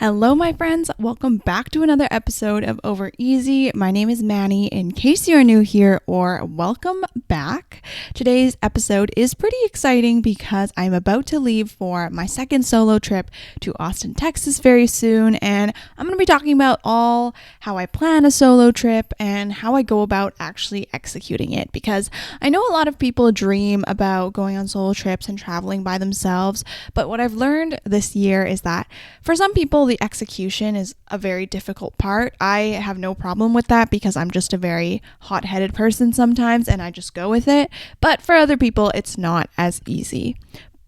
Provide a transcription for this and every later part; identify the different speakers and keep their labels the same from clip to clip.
Speaker 1: Hello, my friends. Welcome back to another episode of Over Easy. My name is Manny. In case you're new here, or welcome back. Today's episode is pretty exciting because I'm about to leave for my second solo trip to Austin, Texas very soon. And I'm going to be talking about all how I plan a solo trip and how I go about actually executing it. Because I know a lot of people dream about going on solo trips and traveling by themselves. But what I've learned this year is that for some people, the execution is a very difficult part. I have no problem with that because I'm just a very hot-headed person sometimes and I just go with it. But for other people, it's not as easy.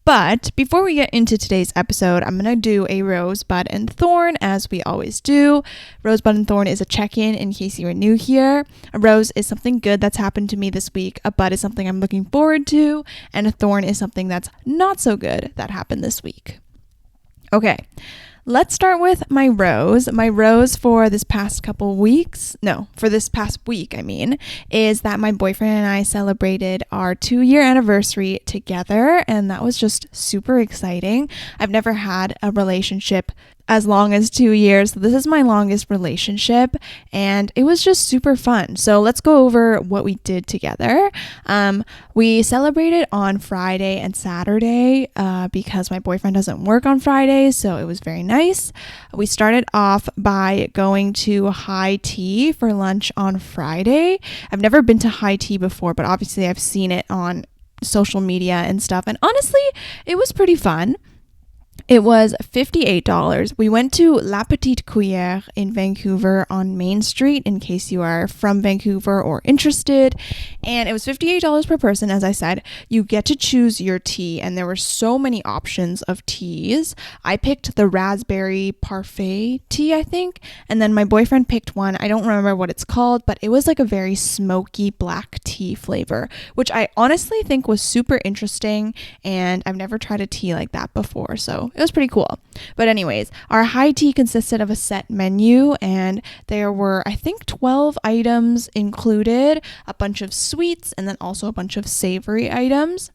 Speaker 1: But before we get into today's episode, I'm going to do a rosebud and thorn as we always do. Rosebud and thorn is a check-in in case you're new here. A rose is something good that's happened to me this week. A bud is something I'm looking forward to. And a thorn is something that's not so good that happened this week. Okay. Let's start with my rose. My rose for this past week, is that my boyfriend and I celebrated our 2-year anniversary together, and that was just super exciting. I've never had a relationship as long as 2 years. So this is my longest relationship and it was just super fun. So let's go over what we did together. We celebrated on Friday and Saturday because my boyfriend doesn't work on Fridays, so it was very nice. We started off by going to High Tea for lunch on Friday. I've never been to High Tea before, but obviously I've seen it on social media and stuff, and honestly, it was pretty fun. It was $58. We went to La Petite Cuillère in Vancouver on Main Street, in case you are from Vancouver or interested. And it was $58 per person, as I said. You get to choose your tea, and there were so many options of teas. I picked the raspberry parfait tea, I think. And then my boyfriend picked one. I don't remember what it's called, but it was like a very smoky black tea flavor, which I honestly think was super interesting. And I've never tried a tea like that before, so it was pretty cool. But anyways, our high tea consisted of a set menu, and there were, I think, 12 items included, a bunch of sweets, and then also a bunch of savory items.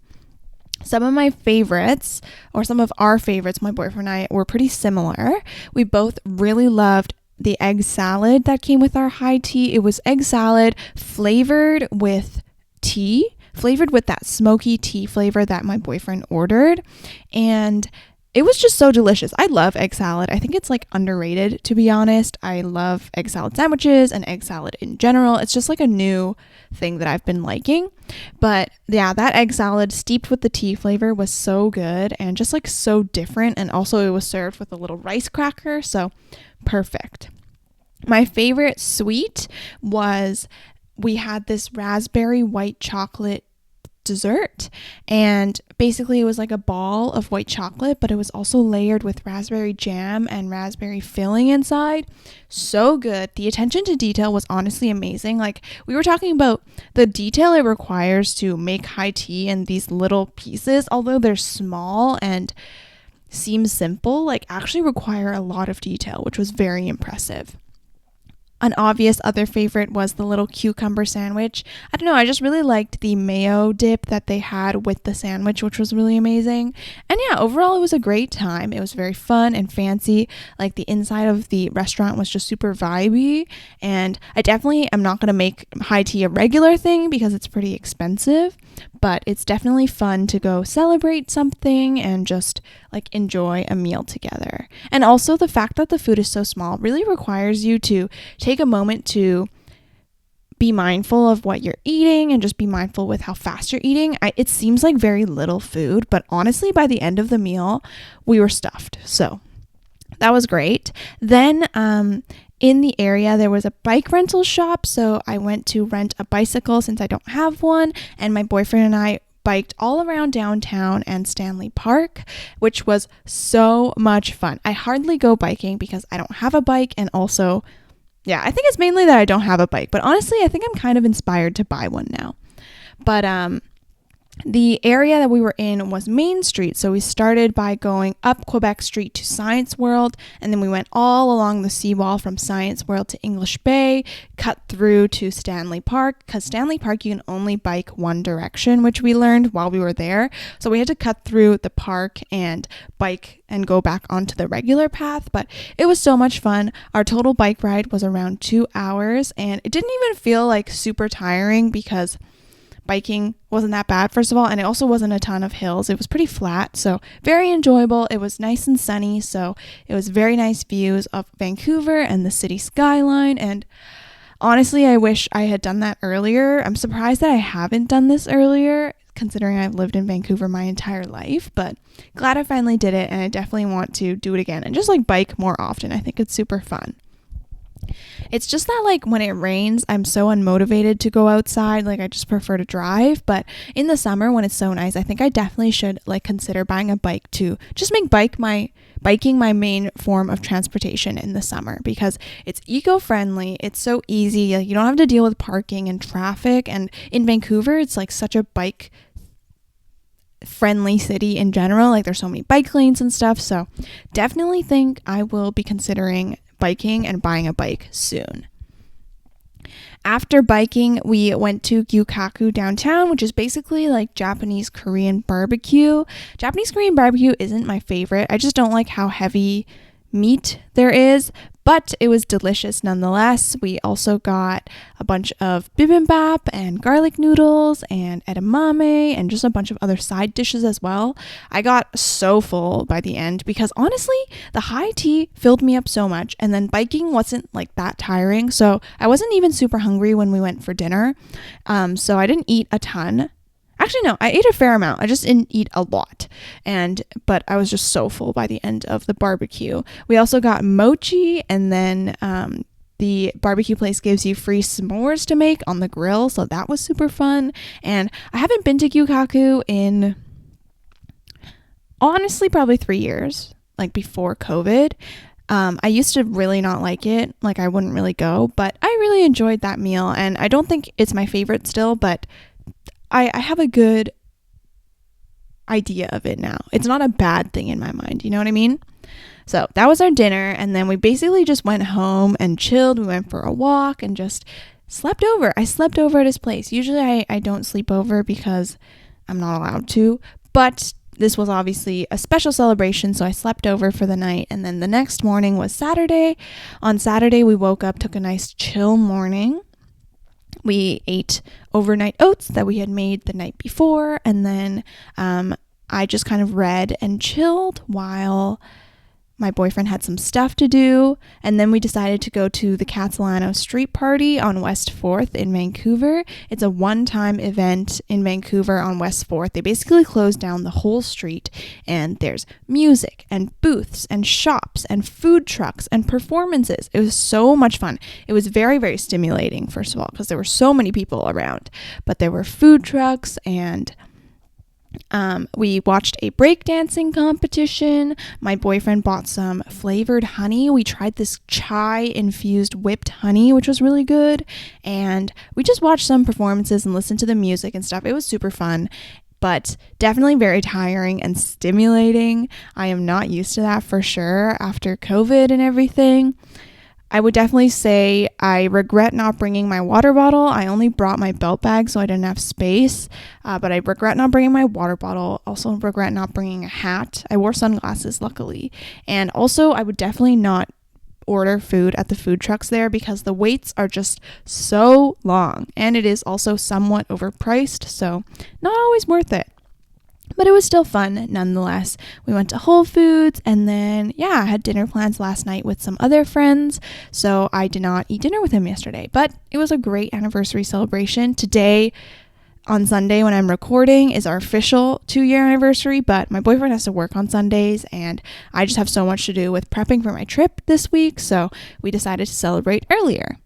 Speaker 1: Some of my favorites, or some of our favorites, my boyfriend and I, were pretty similar. We both really loved the egg salad that came with our high tea. It was egg salad flavored with tea, flavored with that smoky tea flavor that my boyfriend ordered. And it was just so delicious. I love egg salad. I think it's like underrated, to be honest. I love egg salad sandwiches and egg salad in general. It's just like a new thing that I've been liking. But yeah, that egg salad steeped with the tea flavor was so good and just like so different. And also it was served with a little rice cracker. So perfect. My favorite sweet was, we had this raspberry white chocolate dessert, and basically it was like a ball of white chocolate, but it was also layered with raspberry jam and raspberry filling inside. So good. The attention to detail was honestly amazing. Like, we were talking about the detail it requires to make high tea in these little pieces, although they're small and seem simple, like actually require a lot of detail, which was very impressive. An obvious other favorite was the little cucumber sandwich. I don't know, I just really liked the mayo dip that they had with the sandwich, which was really amazing. And yeah, overall it was a great time. It was very fun and fancy. Like, the inside of the restaurant was just super vibey. And I definitely am not going to make high tea a regular thing because it's pretty expensive. But it's definitely fun to go celebrate something and just like enjoy a meal together. And also the fact that the food is so small really requires you to take a moment to be mindful of what you're eating and just be mindful with how fast you're eating. It seems like very little food, but honestly, by the end of the meal, we were stuffed. So that was great. Then, in the area, there was a bike rental shop, so I went to rent a bicycle since I don't have one, and my boyfriend and I biked all around downtown and Stanley Park, which was so much fun. I hardly go biking because I don't have a bike, and also, yeah, I think it's mainly that I don't have a bike, but honestly, I think I'm kind of inspired to buy one now. But The area that we were in was Main Street, so we started by going up Quebec Street to Science World, and then we went all along the seawall from Science World to English Bay, cut through to Stanley Park, because Stanley Park you can only bike one direction, which we learned while we were there, so we had to cut through the park and bike and go back onto the regular path, but it was so much fun. Our total bike ride was around 2 hours, and it didn't even feel like super tiring because biking wasn't that bad, first of all, and it also wasn't a ton of hills. It was pretty flat, so very enjoyable. It was nice and sunny, so it was very nice views of Vancouver and the city skyline, and honestly, I wish I had done that earlier. I'm surprised that I haven't done this earlier, considering I've lived in Vancouver my entire life, but glad I finally did it, and I definitely want to do it again and just like bike more often. I think it's super fun. It's just that like when it rains, I'm so unmotivated to go outside. Like I just prefer to drive. But in the summer when it's so nice, I think I definitely should like consider buying a bike to just make biking my main form of transportation in the summer, because it's eco-friendly. It's so easy. Like you don't have to deal with parking and traffic. And in Vancouver, it's like such a bike friendly city in general. Like there's so many bike lanes and stuff. So definitely think I will be considering biking and buying a bike soon. After biking, we went to Gyukaku downtown, which is basically like Japanese Korean barbecue. Japanese Korean barbecue isn't my favorite. I just don't like how heavy meat there is, but it was delicious nonetheless. We also got a bunch of bibimbap and garlic noodles and edamame and just a bunch of other side dishes as well. I got so full by the end because honestly, the high tea filled me up so much, and then biking wasn't like that tiring, so I wasn't even super hungry when we went for dinner. So I didn't eat a ton. Actually, no, I ate a fair amount. I just didn't eat a lot. But I was just so full by the end of the barbecue. We also got mochi, and then the barbecue place gives you free s'mores to make on the grill. So that was super fun. And I haven't been to Gyukaku in honestly probably 3 years, like before COVID. I used to really not like it. Like I wouldn't really go, but I really enjoyed that meal. And I don't think it's my favorite still, but I have a good idea of it now. It's not a bad thing in my mind, you know what I mean? So that was our dinner, and then we basically just went home and chilled. We went for a walk and just slept over. I slept over at his place. Usually I don't sleep over because I'm not allowed to, but this was obviously a special celebration, so I slept over for the night, and then the next morning was Saturday. On Saturday, we woke up, took a nice chill morning. We ate overnight oats that we had made the night before, and then I just kind of read and chilled while my boyfriend had some stuff to do, and then we decided to go to the Catalano street party on West 4th in Vancouver. It's a one-time event in Vancouver on West 4th. They basically closed down the whole street, and there's music and booths and shops and food trucks and performances. It was so much fun. It was very, very stimulating, first of all, because there were so many people around, but there were food trucks, and we watched a breakdancing competition. My boyfriend bought some flavored honey. We tried this chai infused whipped honey, which was really good. And we just watched some performances and listened to the music and stuff. It was super fun, but definitely very tiring and stimulating. I am not used to that for sure after COVID and everything. I would definitely say I regret not bringing my water bottle. I only brought my belt bag, so I didn't have space, but I regret not bringing my water bottle. Also regret not bringing a hat. I wore sunglasses, luckily. And also, I would definitely not order food at the food trucks there because the waits are just so long, and it is also somewhat overpriced, so not always worth it. But it was still fun nonetheless. We went to Whole Foods, and then, I had dinner plans last night with some other friends, so I did not eat dinner with him yesterday. But it was a great anniversary celebration. Today, on Sunday, when I'm recording, is our official 2-year anniversary, but my boyfriend has to work on Sundays, and I just have so much to do with prepping for my trip this week, so we decided to celebrate earlier.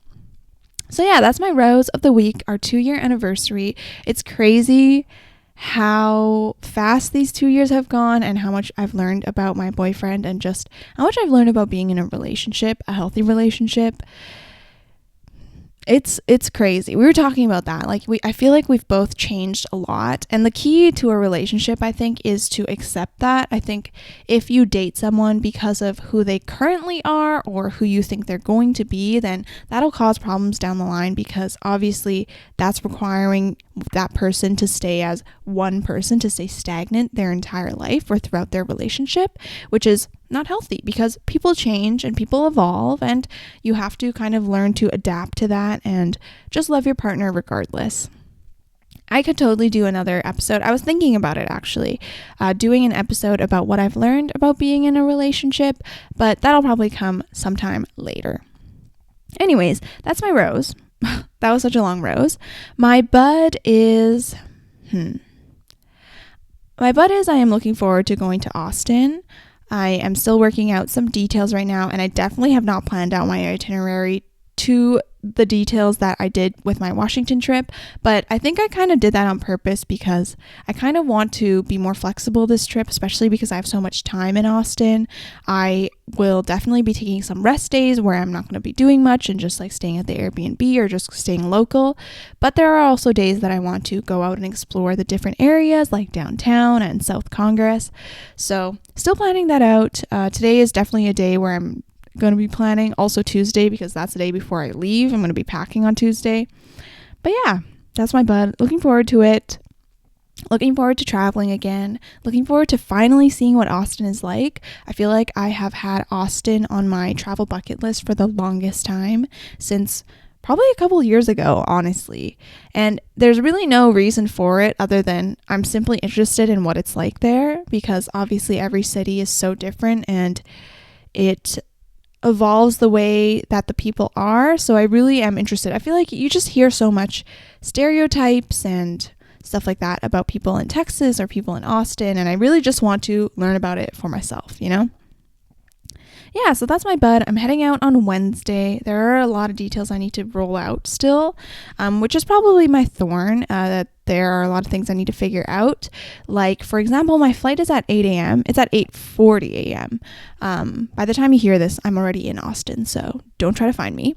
Speaker 1: So that's my rose of the week, our 2-year anniversary. It's crazy how fast these 2 years have gone and how much I've learned about my boyfriend and just how much I've learned about being in a relationship, a healthy relationship. It's crazy. We were talking about that. Like I feel like we've both changed a lot. And the key to a relationship, I think, is to accept that. I think if you date someone because of who they currently are or who you think they're going to be, then that'll cause problems down the line, because obviously that's requiring that person to stay as one person, to stay stagnant their entire life or throughout their relationship, which is not healthy, because people change and people evolve, and you have to kind of learn to adapt to that and just love your partner regardless. I could totally do another episode. I was thinking about it actually, doing an episode about what I've learned about being in a relationship, but that'll probably come sometime later. Anyways, that's my rose. That was such a long rose. My bud is, I am looking forward to going to Austin. I am still working out some details right now, and I definitely have not planned out my itinerary to the details that I did with my Washington trip, but I think I kind of did that on purpose because I kind of want to be more flexible this trip, especially because I have so much time in Austin. I will definitely be taking some rest days where I'm not going to be doing much and just like staying at the Airbnb or just staying local, but there are also days that I want to go out and explore the different areas like downtown and South Congress. So still planning that out. Today is definitely a day where I'm going to be planning. Also Tuesday, because that's the day before I leave. I'm going to be packing on Tuesday. But yeah, that's my bud. Looking forward to it. Looking forward to traveling again. Looking forward to finally seeing what Austin is like. I feel like I have had Austin on my travel bucket list for the longest time, since probably a couple years ago, honestly. And there's really no reason for it other than I'm simply interested in what it's like there, because obviously every city is so different and it evolves the way that the people are. So I really am interested. I feel like you just hear so much stereotypes and stuff like that about people in Texas or people in Austin, and I really just want to learn about it for myself, you know? Yeah, so that's my bud. I'm heading out on Wednesday. There are a lot of details I need to roll out still, which is probably my thorn, that there are a lot of things I need to figure out. Like, for example, my flight is at 8 a.m. It's at 8:40 a.m. By the time you hear this, I'm already in Austin, so don't try to find me.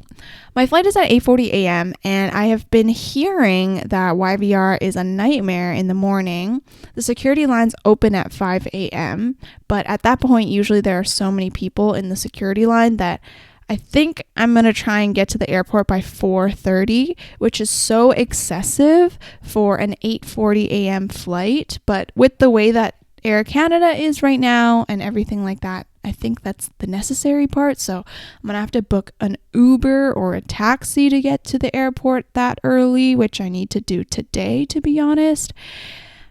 Speaker 1: My flight is at 8:40 a.m. and I have been hearing that YVR is a nightmare in the morning. The security lines open at 5 a.m., but at that point, usually there are so many people in the security line that I think I'm going to try and get to the airport by 4:30, which is so excessive for an 8:40 a.m. flight. But with the way that Air Canada is right now and everything like that, I think that's the necessary part. So I'm going to have to book an Uber or a taxi to get to the airport that early, which I need to do today, to be honest.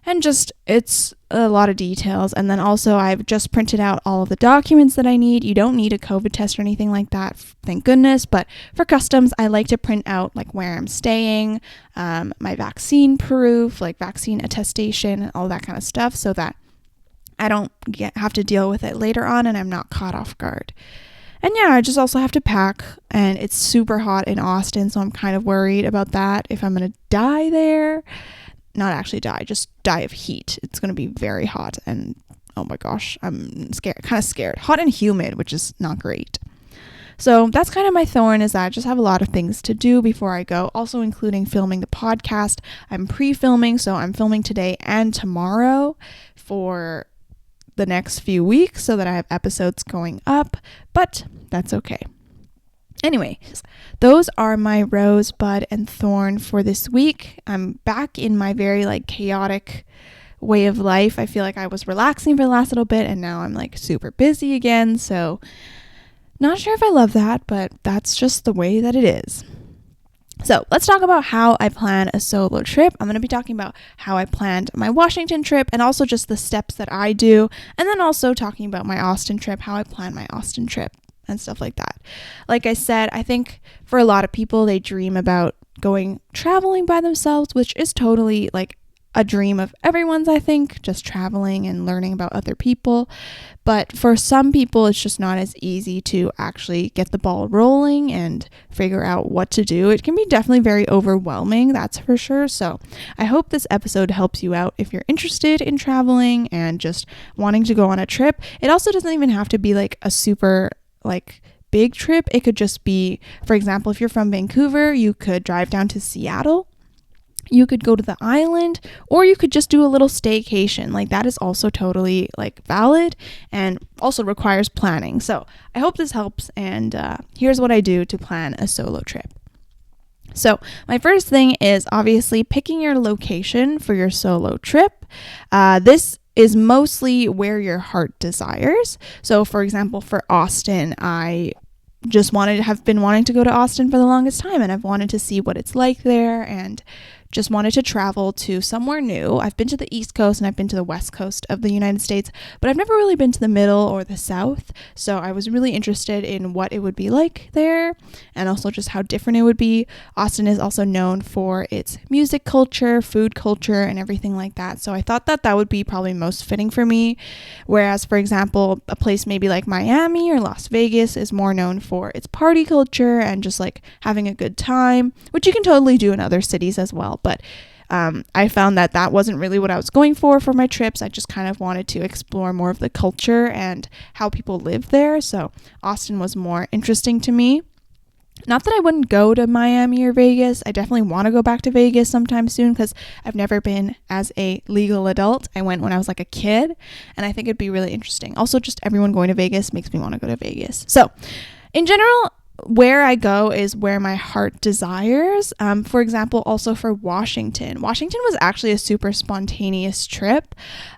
Speaker 1: And just, it's a lot of details. And then also I've just printed out all of the documents that I need. You don't need a COVID test or anything like that, thank goodness. But for customs, I like to print out like where I'm staying, my vaccine proof, like vaccine attestation, and all that kind of stuff, so that I don't have to deal with it later on and I'm not caught off guard. And yeah, I just also have to pack, and it's super hot in Austin, so I'm kind of worried about that, if I'm going to die there. Not actually die, just die of heat. It's going to be very hot, and oh my gosh, I'm scared, kind of scared. Hot and humid, which is not great. So that's kind of my thorn, is that I just have a lot of things to do before I go, also including filming the podcast. I'm pre-filming, so I'm filming today and tomorrow for the next few weeks so that I have episodes going up, but that's okay. Anyway, those are my rose, bud, and thorn for this week. I'm back in my very chaotic way of life. I feel like I was relaxing for the last little bit and now I'm super busy again. So not sure if I love that, but that's just the way that it is. So let's talk about how I plan a solo trip. I'm going to be talking about how I planned my Washington trip and also just the steps that I do. And then also talking about my Austin trip, how I plan my Austin trip and stuff like that. Like I said, I think for a lot of people, they dream about going traveling by themselves, which is totally a dream of everyone's, I think, just traveling and learning about other people. But for some people, it's just not as easy to actually get the ball rolling and figure out what to do. It can be definitely very overwhelming, that's for sure. So I hope this episode helps you out if you're interested in traveling and just wanting to go on a trip. It also doesn't even have to be a super big trip, it could just be, for example, if you're from Vancouver, you could drive down to Seattle. You could go to the island, or you could just do a little staycation. Like, that is also totally like valid and also requires planning. So I hope this helps. And here's what I do to plan a solo trip. So my first thing is obviously picking your location for your solo trip. This is mostly where your heart desires. So for example, for Austin, I just have been wanting to go to Austin for the longest time, and I've wanted to see what it's like there and just wanted to travel to somewhere new. I've been to the East Coast and I've been to the West Coast of the United States, but I've never really been to the middle or the South. So I was really interested in what it would be like there and also just how different it would be. Austin is also known for its music culture, food culture, and everything like that. So I thought that that would be probably most fitting for me. Whereas, for example, a place maybe like Miami or Las Vegas is more known for its party culture and just like having a good time, which you can totally do in other cities as well. But I found that that wasn't really what I was going for my trips. I just kind of wanted to explore more of the culture and how people live there. So Austin was more interesting to me. Not that I wouldn't go to Miami or Vegas. I definitely want to go back to Vegas sometime soon because I've never been as a legal adult. I went when I was like a kid, and I think it'd be really interesting. Also, just everyone going to Vegas makes me want to go to Vegas. So in general, where I go is where my heart desires. For example, also for Washington. Washington was actually a super spontaneous trip.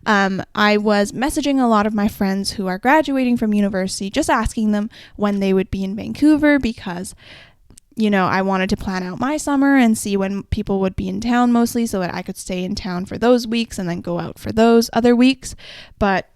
Speaker 1: I was messaging a lot of my friends who are graduating from university, just asking them when they would be in Vancouver because, you know, I wanted to plan out my summer and see when people would be in town mostly so that I could stay in town for those weeks and then go out for those other weeks. But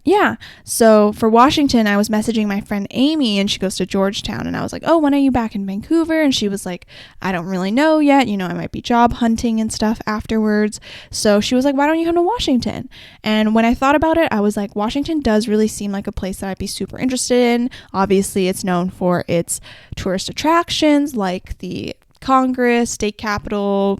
Speaker 1: yeah, so for Washington, I was messaging my friend Amy, and she goes to Georgetown, and I was like, oh, when are you back in Vancouver? And she was like, I don't really know yet. You know, I might be job hunting and stuff afterwards. So she was like, why don't you come to Washington? And when I thought about it, I was like, Washington does really seem like a place that I'd be super interested in. Obviously, it's known for its tourist attractions like the Congress, state capitol,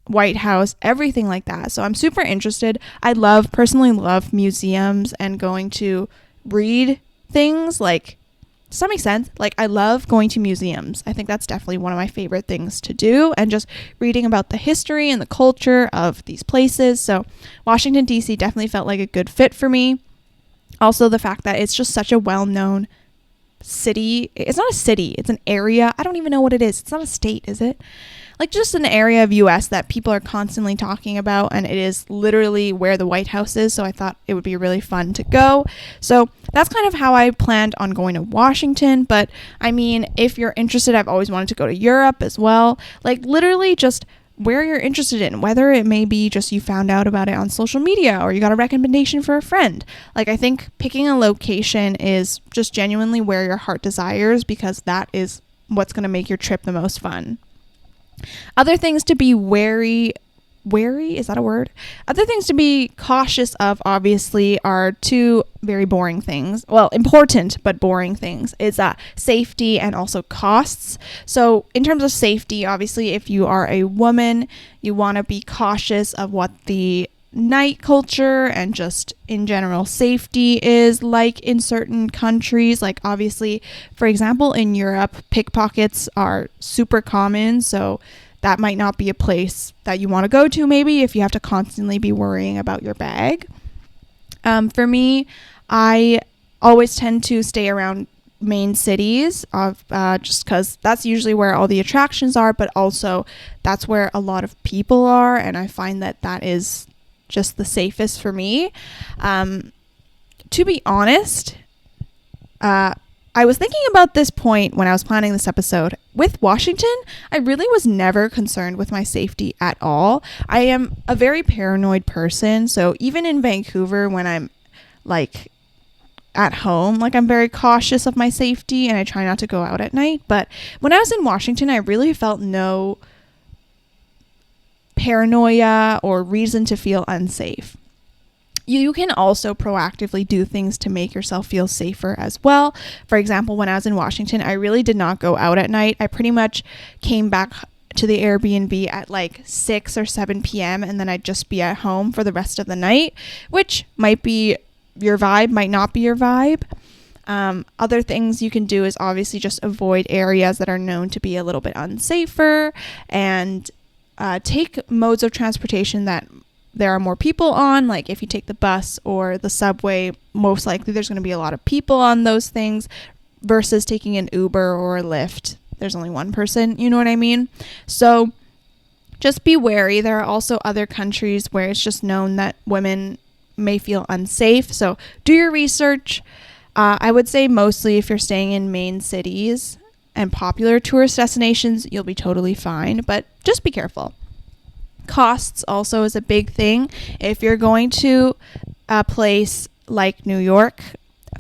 Speaker 1: White House, everything like that. So I'm super interested. I personally love museums and going to read things, like, does that make sense? Like, I love going to museums. I think that's definitely one of my favorite things to do, and just reading about the history and the culture of these places. So Washington, D.C. definitely felt like a good fit for me. Also, the fact that it's just such a well-known city. It's not a city, it's an area. I don't even know what it is. It's not a state, is it? Like, just an area of US that people are constantly talking about, and it is literally where the White House is, so I thought it would be really fun to go. So that's kind of how I planned on going to Washington. But I mean, if you're interested, I've always wanted to go to Europe as well. Like, literally just where you're interested in, whether it may be just you found out about it on social media or you got a recommendation for a friend. Like, I think picking a location is just genuinely where your heart desires, because that is what's going to make your trip the most fun. Other things to be wary, is that a word? Other things to be cautious of, obviously, are two very boring things. Well, important but boring things is safety and also costs. So in terms of safety, obviously, if you are a woman, you want to be cautious of what the night culture and just in general safety is like in certain countries. Like, obviously, for example, in Europe, pickpockets are super common, so that might not be a place that you want to go to, maybe, if you have to constantly be worrying about your bag. For me, I always tend to stay around main cities of just because that's usually where all the attractions are, but also that's where a lot of people are, and I find that that is just the safest for me. To be honest, I was thinking about this point when I was planning this episode. With Washington, I really was never concerned with my safety at all. I am a very paranoid person, so even in Vancouver, when I'm like at home, like, I'm very cautious of my safety and I try not to go out at night. But when I was in Washington, I really felt no paranoia or reason to feel unsafe. You can also proactively do things to make yourself feel safer as well. For example, when I was in Washington, I really did not go out at night. I pretty much came back to the Airbnb at like 6 or 7 p.m. and then I'd just be at home for the rest of the night, which might be your vibe, might not be your vibe. Other things you can do is obviously just avoid areas that are known to be a little bit unsafer, and take modes of transportation that there are more people on. Like if you take the bus or the subway, most likely there's going to be a lot of people on those things versus taking an Uber or a Lyft. There's only one person, you know what I mean? So just be wary. There are also other countries where it's just known that women may feel unsafe. So do your research. I would say mostly if you're staying in main cities and popular tourist destinations, you'll be totally fine, but just be careful. Costs also is a big thing. If you're going to a place like New York,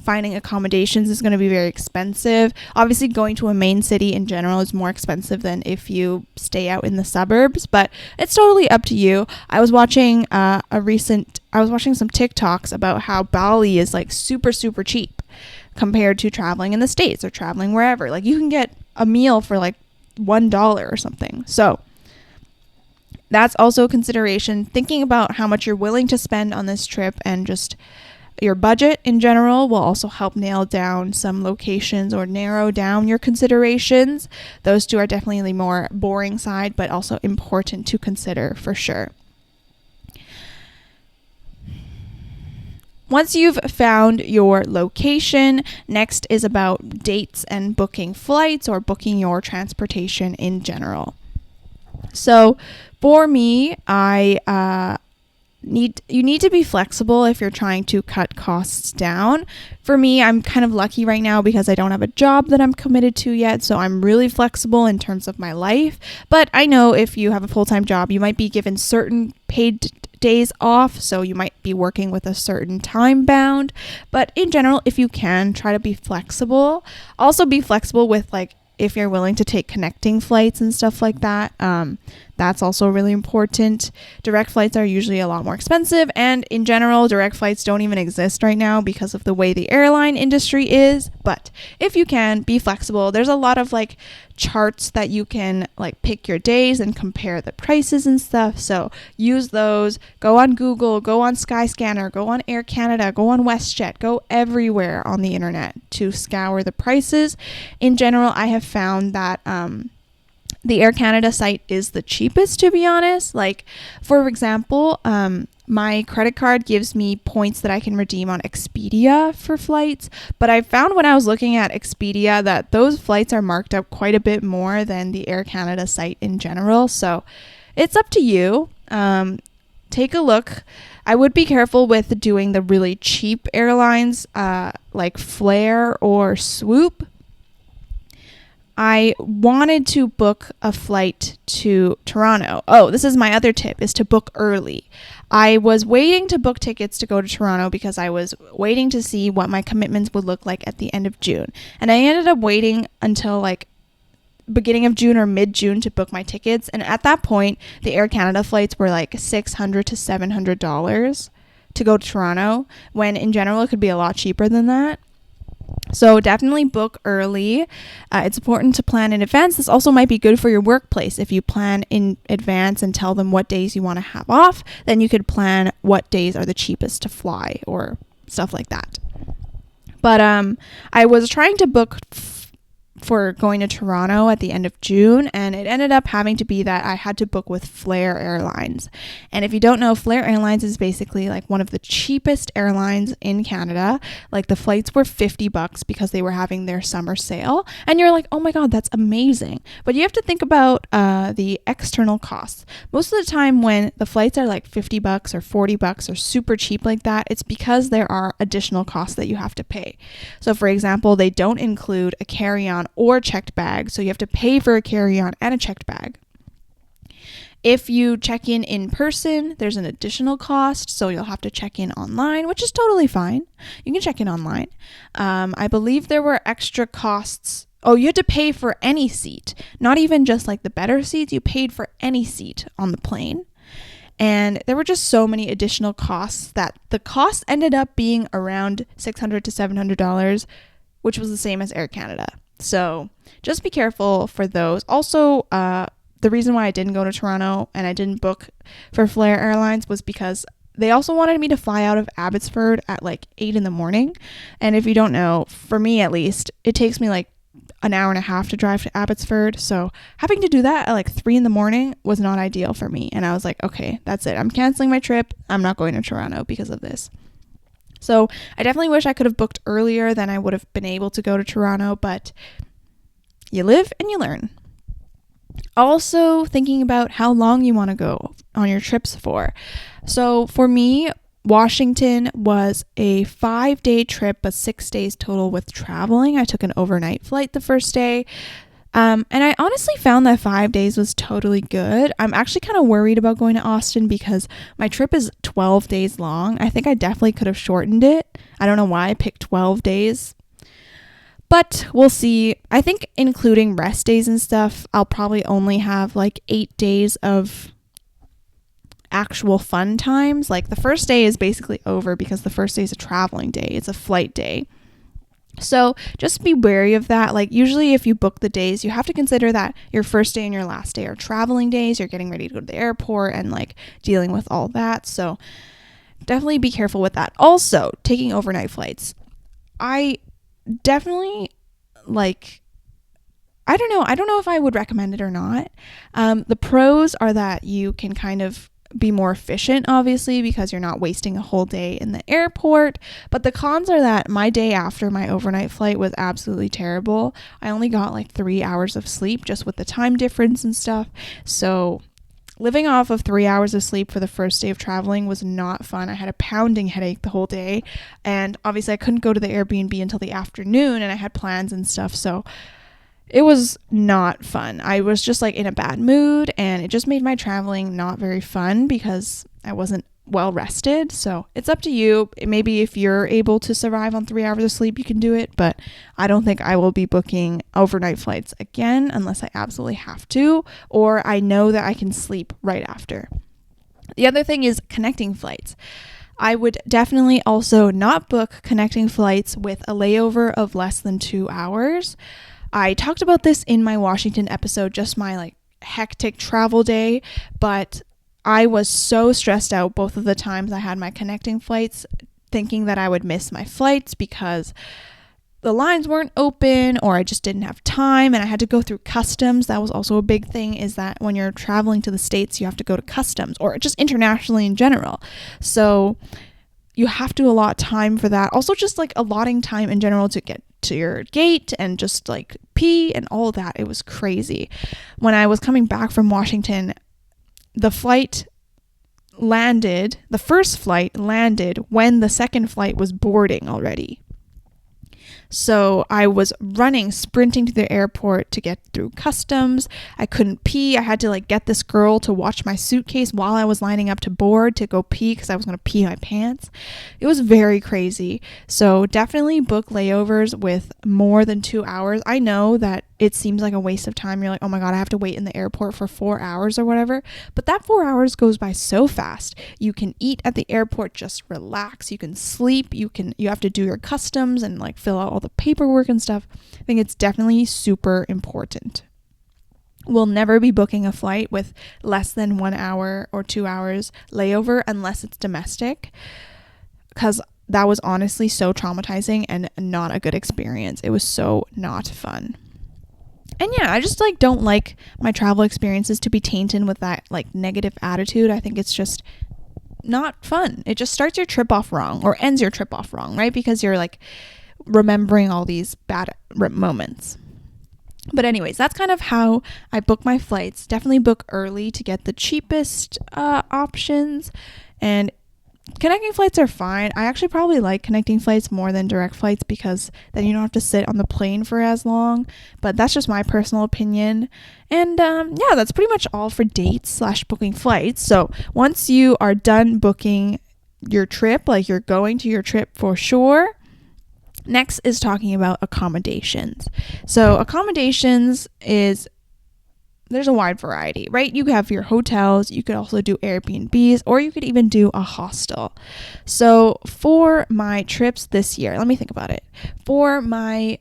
Speaker 1: finding accommodations is going to be very expensive. Obviously, going to a main city in general is more expensive than if you stay out in the suburbs, but it's totally up to you. I was watching some TikToks about how Bali is like super, super cheap compared to traveling in the States or traveling wherever. Like you can get a meal for like $1 or something. So that's also a consideration. Thinking about how much you're willing to spend on this trip and just your budget in general will also help nail down some locations or narrow down your considerations. Those two are definitely the more boring side, but also important to consider for sure. Once you've found your location, next is about dates and booking flights or booking your transportation in general. So for me, you need to be flexible if you're trying to cut costs down. For me, I'm kind of lucky right now because I don't have a job that I'm committed to yet, so I'm really flexible in terms of my life. But I know if you have a full-time job, you might be given certain paid days off, so you might be working with a certain time bound. But in general, if you can, try to be flexible. Also be flexible with like if you're willing to take connecting flights and stuff like that. That's also really important. Direct flights are usually a lot more expensive, and in general, direct flights don't even exist right now because of the way the airline industry is. But if you can, be flexible. There's a lot of like charts that you can like pick your days and compare the prices and stuff. So use those. Go on Google, go on Skyscanner, go on Air Canada, go on WestJet, go everywhere on the internet to scour the prices. In general, I have found that the Air Canada site is the cheapest, to be honest. Like, for example, my credit card gives me points that I can redeem on Expedia for flights. But I found when I was looking at Expedia that those flights are marked up quite a bit more than the Air Canada site in general. So it's up to you. Take a look. I would be careful with doing the really cheap airlines like Flair or Swoop. I wanted to book a flight to Toronto. Oh, this is my other tip, is to book early. I was waiting to book tickets to go to Toronto because I was waiting to see what my commitments would look like at the end of June. And I ended up waiting until like beginning of June or mid-June to book my tickets. And at that point, the Air Canada flights were like $600 to $700 to go to Toronto, when in general it could be a lot cheaper than that. So definitely book early. It's important to plan in advance. This also might be good for your workplace. If you plan in advance and tell them what days you want to have off, then you could plan what days are the cheapest to fly or stuff like that. But I was trying to book for going to Toronto at the end of June, and it ended up having to be that I had to book with Flair Airlines. And if you don't know, Flair Airlines is basically like one of the cheapest airlines in Canada. Like the flights were $50 because they were having their summer sale, and you're like, oh my god, that's amazing. But you have to think about the external costs. Most of the time when the flights are like $50 or $40 or super cheap like that, it's because there are additional costs that you have to pay. So for example, they don't include a carry-on or checked bag, so you have to pay for a carry-on and a checked bag. If you check in person, there's an additional cost, so you'll have to check in online, which is totally fine. You can check in online. I believe there were extra costs. Oh, you had to pay for any seat, not even just like the better seats. You paid for any seat on the plane. And there were just so many additional costs that the cost ended up being around $600 to $700, which was the same as Air Canada. So just be careful for those. Also, the reason why I didn't go to Toronto and I didn't book for Flair Airlines was because they also wanted me to fly out of Abbotsford at like 8 in the morning. And if you don't know, for me at least, it takes me like an hour and a half to drive to Abbotsford. So having to do that at like 3 in the morning was not ideal for me. And I was like, okay, that's it. I'm canceling my trip. I'm not going to Toronto because of this. So I definitely wish I could have booked earlier, then I would have been able to go to Toronto, but you live and you learn. Also thinking about how long you want to go on your trips for. So for me, Washington was a 5-day trip, but 6 days total with traveling. I took an overnight flight the first day. And I honestly found that 5 days was totally good. I'm actually kind of worried about going to Austin because my trip is 12 days long. I think I definitely could have shortened it. I don't know why I picked 12 days. But we'll see. I think including rest days and stuff, I'll probably only have like 8 days of actual fun times. Like the first day is basically over because the first day is a traveling day. It's a flight day. So just be wary of that. Like usually if you book the days, you have to consider that your first day and your last day are traveling days. You're getting ready to go to the airport and like dealing with all that. So definitely be careful with that. Also, taking overnight flights. I definitely I don't know if I would recommend it or not. The pros are that you can kind of be more efficient, obviously, because you're not wasting a whole day in the airport. But the cons are that my day after my overnight flight was absolutely terrible. I only got like 3 hours of sleep just with the time difference and stuff. So living off of 3 hours of sleep for the first day of traveling was not fun. I had a pounding headache the whole day. And obviously I couldn't go to the Airbnb until the afternoon, and I had plans and stuff. So it was not fun. I was just like in a bad mood, and it just made my traveling not very fun because I wasn't well rested. So it's up to you. Maybe if you're able to survive on 3 hours of sleep, you can do it. But I don't think I will be booking overnight flights again unless I absolutely have to, or I know that I can sleep right after. The other thing is connecting flights. I would definitely also not book connecting flights with a layover of less than 2 hours. I talked about this in my Washington episode, just my like hectic travel day, but I was so stressed out both of the times I had my connecting flights, thinking that I would miss my flights because the lines weren't open or I just didn't have time, and I had to go through customs. That was also a big thing, is that when you're traveling to the States, you have to go to customs, or just internationally in general. So you have to allot time for that. Also just like allotting time in general to get to your gate and just like pee and all that. It was crazy. When I was coming back from Washington, the first flight landed when the second flight was boarding already. So I was sprinting to the airport to get through customs. I couldn't pee. I had to like get this girl to watch my suitcase while I was lining up to board to go pee because I was going to pee my pants. It was very crazy. So definitely book layovers with more than 2 hours. I know that it seems like a waste of time. You're like, oh my God, I have to wait in the airport for 4 hours or whatever. But that 4 hours goes by so fast. You can eat at the airport, just relax. You can sleep. You have to do your customs and like fill out all the paperwork and stuff. I think it's definitely super important. We'll never be booking a flight with less than 1 hour or 2 hours layover unless it's domestic, because that was honestly so traumatizing and not a good experience. It was so not fun. And yeah, I just like don't like my travel experiences to be tainted with that like negative attitude. I think it's just not fun. It just starts your trip off wrong or ends your trip off wrong, right? Because you're like remembering all these bad moments. But anyways, that's kind of how I book my flights. Definitely book early to get the cheapest options. And connecting flights are fine. I actually probably like connecting flights more than direct flights because then you don't have to sit on the plane for as long. But that's just my personal opinion. And yeah, that's pretty much all for dates / booking flights. So once you are done booking your trip, like you're going to your trip for sure, next is talking about accommodations. So accommodations there's a wide variety, right? You have your hotels, you could also do Airbnbs, or you could even do a hostel. So for my trips this year, let me think about it. For my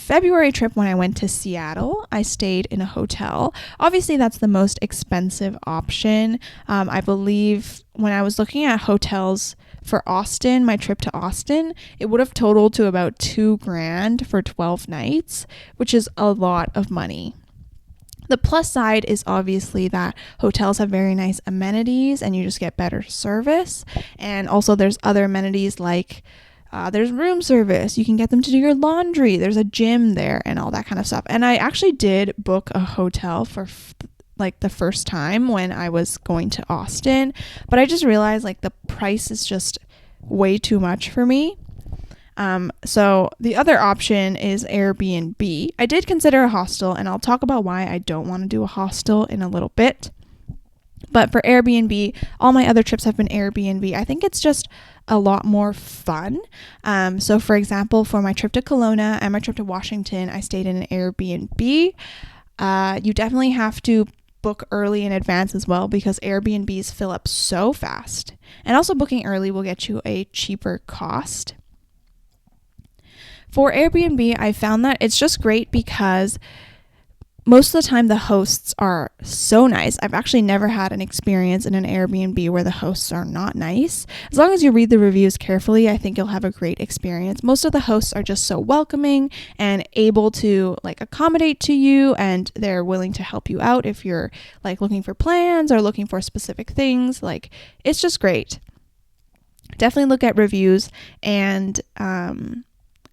Speaker 1: February trip, when I went to Seattle, I stayed in a hotel. Obviously, that's the most expensive option. I believe when I was looking at hotels for Austin, my trip to Austin, it would have totaled to about $2,000 for 12 nights, which is a lot of money. The plus side is obviously that hotels have very nice amenities and you just get better service. And also there's other amenities like there's room service. You can get them to do your laundry. There's a gym there and all that kind of stuff. And I actually did book a hotel for like the first time when I was going to Austin, but I just realized like the price is just way too much for me. So the other option is Airbnb. I did consider a hostel, and I'll talk about why I don't want to do a hostel in a little bit. But for Airbnb, all my other trips have been Airbnb. I think it's just a lot more fun. So for example, for my trip to Kelowna and my trip to Washington, I stayed in an Airbnb. You definitely have to book early in advance as well because Airbnbs fill up so fast. And also booking early will get you a cheaper cost. For Airbnb, I found that it's just great because most of the time the hosts are so nice. I've actually never had an experience in an Airbnb where the hosts are not nice. As long as you read the reviews carefully, I think you'll have a great experience. Most of the hosts are just so welcoming and able to like accommodate to you, and they're willing to help you out if you're like looking for plans or looking for specific things. Like, it's just great. Definitely look at reviews, and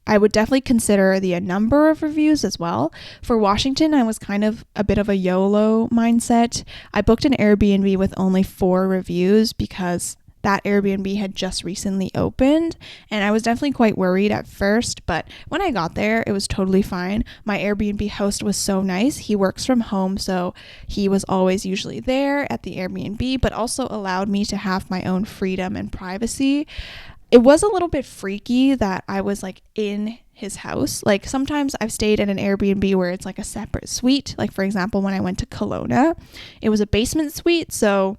Speaker 1: I would definitely consider the number of reviews as well. For Washington, I was kind of a bit of a YOLO mindset. I booked an Airbnb with only 4 reviews because that Airbnb had just recently opened, and I was definitely quite worried at first, but when I got there, it was totally fine. My Airbnb host was so nice. He works from home, so he was always usually there at the Airbnb, but also allowed me to have my own freedom and privacy. It was a little bit freaky that I was like in his house. Like sometimes I've stayed at an Airbnb where it's like a separate suite. Like for example, when I went to Kelowna, it was a basement suite. So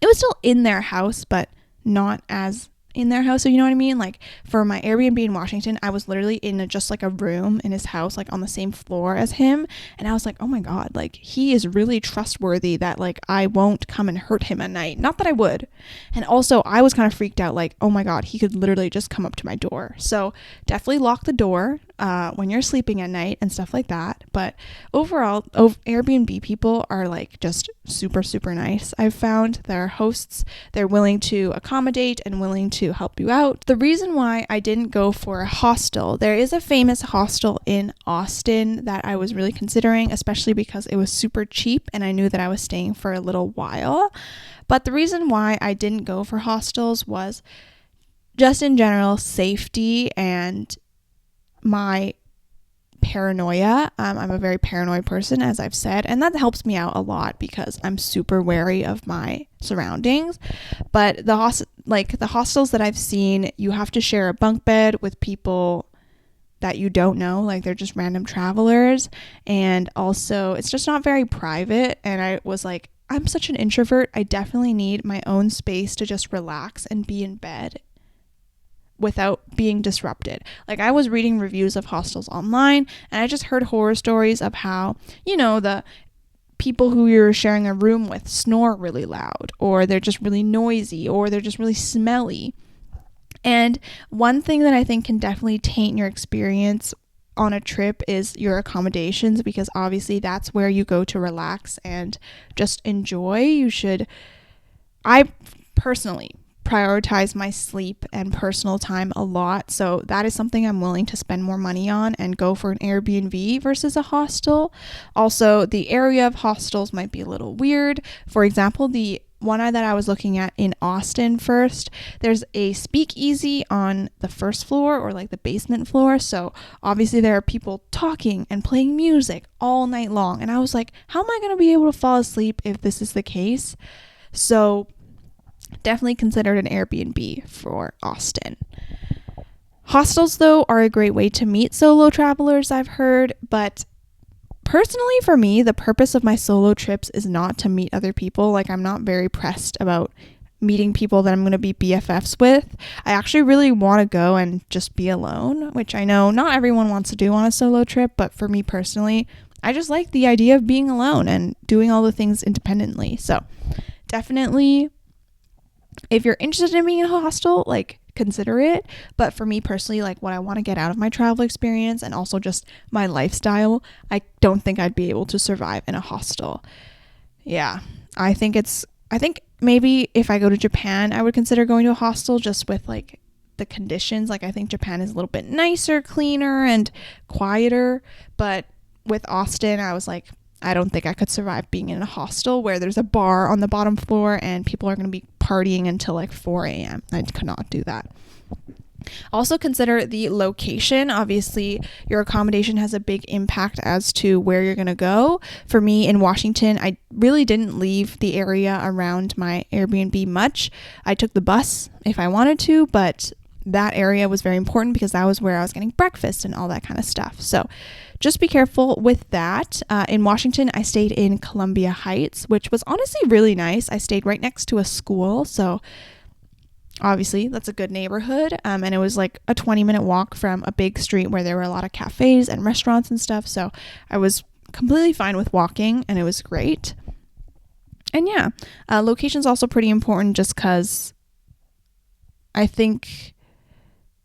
Speaker 1: it was still in their house, but not as in their house. So you know what I mean? Like for my Airbnb in Washington, I was literally in just like a room in his house, like on the same floor as him. And I was like, oh my God, like he is really trustworthy that like I won't come and hurt him at night. Not that I would. And also I was kind of freaked out, like, oh my God, he could literally just come up to my door. So definitely lock the door when you're sleeping at night and stuff like that. But overall, Airbnb people are like just super, super nice. I've found their hosts, they're willing to accommodate and willing to help you out. The reason why I didn't go for a hostel, there is a famous hostel in Austin that I was really considering, especially because it was super cheap and I knew that I was staying for a little while. But the reason why I didn't go for hostels was just in general safety and my paranoia. I'm a very paranoid person, as I've said, and that helps me out a lot because I'm super wary of my surroundings. But the hostels that I've seen, you have to share a bunk bed with people that you don't know, like they're just random travelers, and also it's just not very private. And I was like, I'm such an introvert, I definitely need my own space to just relax and be in bed without being disrupted. Like I was reading reviews of hostels online and I just heard horror stories of how, you know, the people who you're sharing a room with snore really loud, or they're just really noisy, or they're just really smelly. And one thing that I think can definitely taint your experience on a trip is your accommodations, because obviously that's where you go to relax and just enjoy. I personally prioritize my sleep and personal time a lot, so that is something I'm willing to spend more money on and go for an Airbnb versus a hostel. Also, the area of hostels might be a little weird. For example, the one that I was looking at in Austin first, there's a speakeasy on the first floor, or like the basement floor, so obviously there are people talking and playing music all night long, and I was like, how am I going to be able to fall asleep if this is the case? So definitely considered an Airbnb for Austin. Hostels, though, are a great way to meet solo travelers, I've heard, but personally for me, the purpose of my solo trips is not to meet other people. Like, I'm not very pressed about meeting people that I'm going to be BFFs with. I actually really want to go and just be alone, which I know not everyone wants to do on a solo trip, but for me personally, I just like the idea of being alone and doing all the things independently. So definitely, if you're interested in being in a hostel, like, consider it. But for me personally, like, what I want to get out of my travel experience and also just my lifestyle, I don't think I'd be able to survive in a hostel. Yeah, I think maybe if I go to Japan, I would consider going to a hostel just with like the conditions. Like, I think Japan is a little bit nicer, cleaner, and quieter. But with Austin, I was like, I don't think I could survive being in a hostel where there's a bar on the bottom floor and people are going to be partying until like 4 a.m. I could not do that. Also consider the location. Obviously, your accommodation has a big impact as to where you're going to go. For me in Washington, I really didn't leave the area around my Airbnb much. I took the bus if I wanted to, but that area was very important because that was where I was getting breakfast and all that kind of stuff. So just be careful with that. In Washington, I stayed in Columbia Heights, which was honestly really nice. I stayed right next to a school, so obviously that's a good neighborhood. And it was like a 20-minute walk from a big street where there were a lot of cafes and restaurants and stuff. So I was completely fine with walking, and it was great. And yeah, location's also pretty important just because I think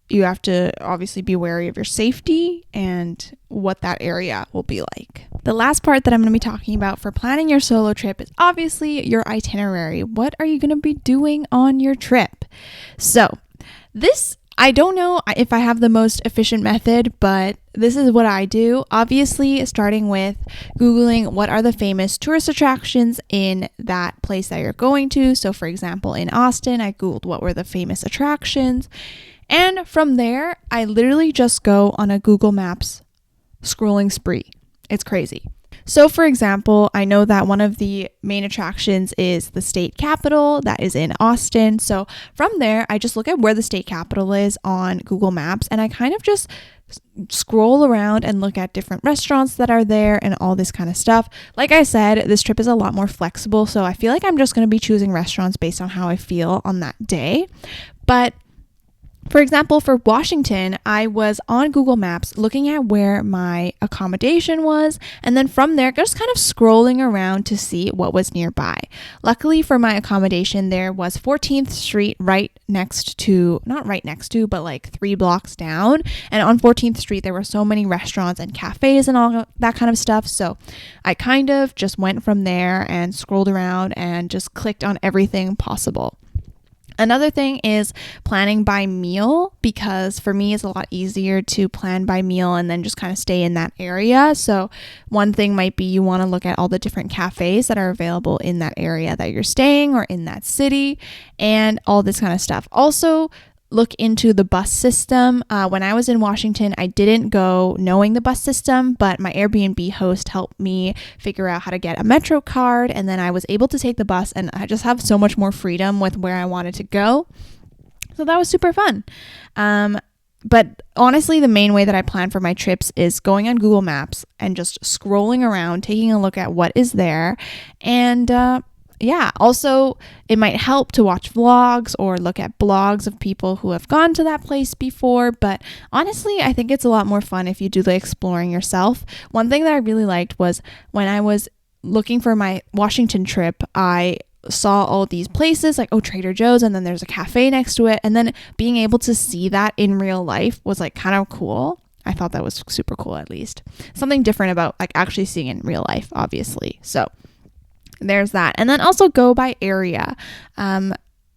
Speaker 1: you have to obviously be wary of your safety and what that area will be like. The last part that I'm going to be talking about for planning your solo trip is obviously your itinerary. What are you going to be doing on your trip? So this, I don't know if I have the most efficient method, but this is what I do. Obviously, starting with Googling what are the famous tourist attractions in that place that you're going to. So for example, in Austin, I Googled what were the famous attractions. And from there, I literally just go on a Google Maps scrolling spree. It's crazy. So for example, I know that one of the main attractions is the state capitol that is in Austin. So from there, I just look at where the state capitol is on Google Maps, and I kind of just scroll around and look at different restaurants that are there and all this kind of stuff. Like I said, this trip is a lot more flexible, so I feel like I'm just going to be choosing restaurants based on how I feel on that day. But for example, for Washington, I was on Google Maps looking at where my accommodation was, and then from there, just kind of scrolling around to see what was nearby. Luckily for my accommodation, there was 14th Street right next to, not right next to, but like 3 blocks down. And on 14th Street, there were so many restaurants and cafes and all that kind of stuff. So I kind of just went from there and scrolled around and just clicked on everything possible. Another thing is planning by meal, because for me it's a lot easier to plan by meal and then just kind of stay in that area. So one thing might be you want to look at all the different cafes that are available in that area that you're staying or in that city and all this kind of stuff. Also, look into the bus system. When I was in Washington, I didn't go knowing the bus system, but my Airbnb host helped me figure out how to get a Metro card, and then I was able to take the bus, and I just have so much more freedom with where I wanted to go. So that was super fun. But honestly, the main way that I plan for my trips is going on Google Maps and just scrolling around, taking a look at what is there, and yeah, also it might help to watch vlogs or look at blogs of people who have gone to that place before. But honestly, I think it's a lot more fun if you do the exploring yourself. One thing that I really liked was when I was looking for my Washington trip, I saw all these places like, oh, Trader Joe's, and then there's a cafe next to it. And then being able to see that in real life was like kind of cool. I thought that was super cool, at least. Something different about like actually seeing it in real life, obviously. So there's that. And then also go by area.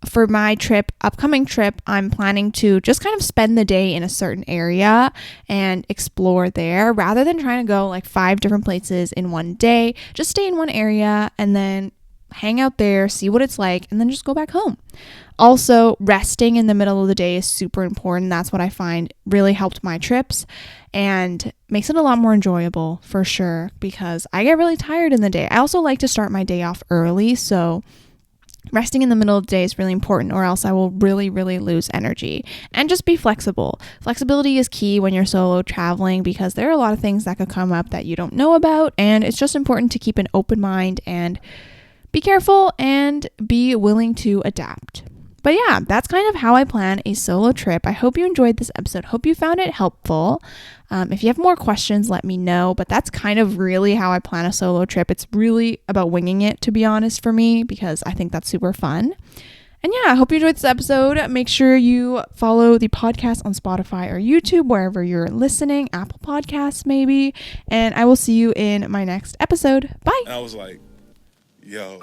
Speaker 1: For my upcoming trip, I'm planning to just kind of spend the day in a certain area and explore there rather than trying to go like 5 different places in one day. Just stay in one area and then hang out there, see what it's like, and then just go back home. Also, resting in the middle of the day is super important. That's what I find really helped my trips and makes it a lot more enjoyable for sure, because I get really tired in the day. I also like to start my day off early, so resting in the middle of the day is really important, or else I will really, really lose energy. And just be flexible. Flexibility is key when you're solo traveling, because there are a lot of things that could come up that you don't know about, and it's just important to keep an open mind and be careful and be willing to adapt. But yeah, that's kind of how I plan a solo trip. I hope you enjoyed this episode. Hope you found it helpful. If you have more questions, let me know. But that's kind of really how I plan a solo trip. It's really about winging it, to be honest, for me, because I think that's super fun. And yeah, I hope you enjoyed this episode. Make sure you follow the podcast on Spotify or YouTube, wherever you're listening, Apple Podcasts maybe. And I will see you in my next episode. Bye.
Speaker 2: And I was like, yo.